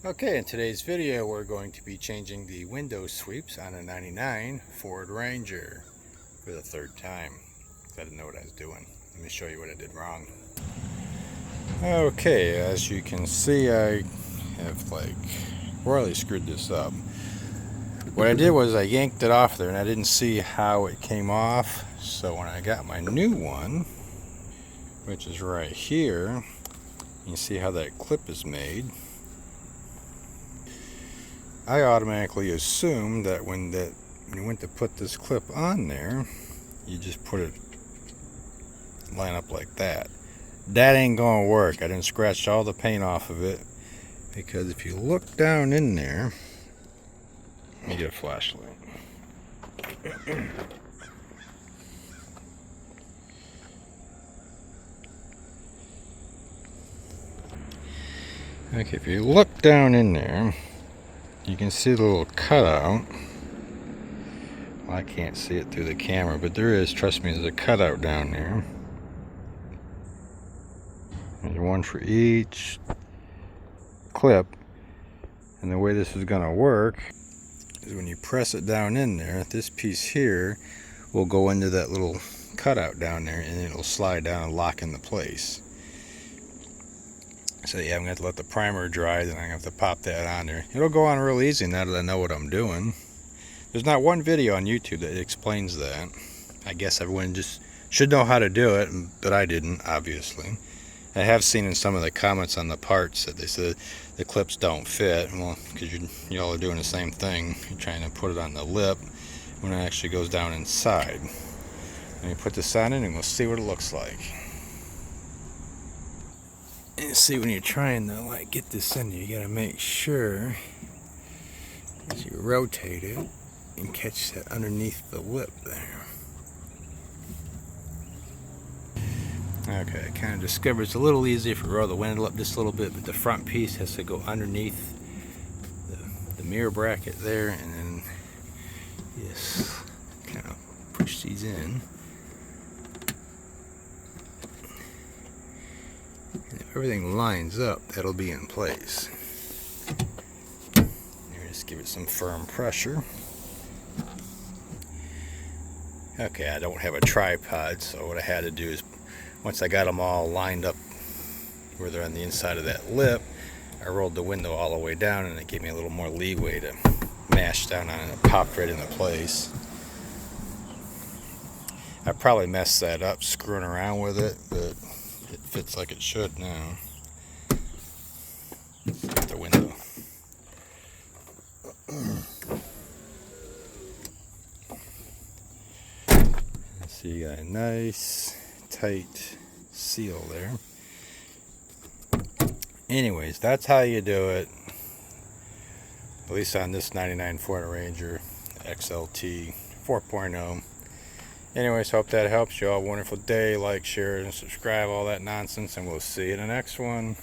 Okay, in today's video we're going to be changing the window sweeps on a 99 Ford Ranger for the third time. I didn't know what I was doing. Let me show you what I did wrong. Okay, as you can see, I have royally screwed this up. What I did was I yanked it off there and I didn't see how it came off. So when I got my new one, which is right here, you can see how that clip is made. I automatically assumed that when you went to put this clip on there, you just put it line up like that. That ain't gonna work. I didn't scratch all the paint off of it, because if you look down in there, let me get a flashlight. Okay, if you look down in there, you can see the little cutout. Well, I can't see it through the camera, but there is, trust me, there's a cutout down there. There's one for each clip. And the way this is going to work is when you press it down in there, this piece here will go into that little cutout down there, and it'll slide down and lock into place. So yeah, I'm going to have to let the primer dry, then I'm going to have to pop that on there. It'll go on real easy now that I know what I'm doing. There's not one video on YouTube that explains that. I guess everyone just should know how to do it, but I didn't, obviously. I have seen in some of the comments on the parts that they said the clips don't fit. Well, because y'all are doing the same thing. You're trying to put it on the lip when it actually goes down inside. Let me put this on in and we'll see what it looks like. And see, when you're trying to get this in, you gotta make sure as you rotate it and catch that underneath the lip there. Okay, I kind of discovered it's a little easier if we roll the window up just a little bit, but the front piece has to go underneath the mirror bracket there, and then just kind of push these in. And if everything lines up, that'll be in place. Just give it some firm pressure. Okay, I don't have a tripod, so what I had to do is, once I got them all lined up where they're on the inside of that lip, I rolled the window all the way down, and it gave me a little more leeway to mash down on it, and it popped right into place. I probably messed that up screwing around with it, but it fits like it should now. Get the window. So you got a nice tight seal there. Anyways, that's how you do it, at least on this 99 Ford Ranger XLT 4.0. Anyways, hope that helps you all. Wonderful day. Like, share, and subscribe, all that nonsense, and we'll see you in the next one.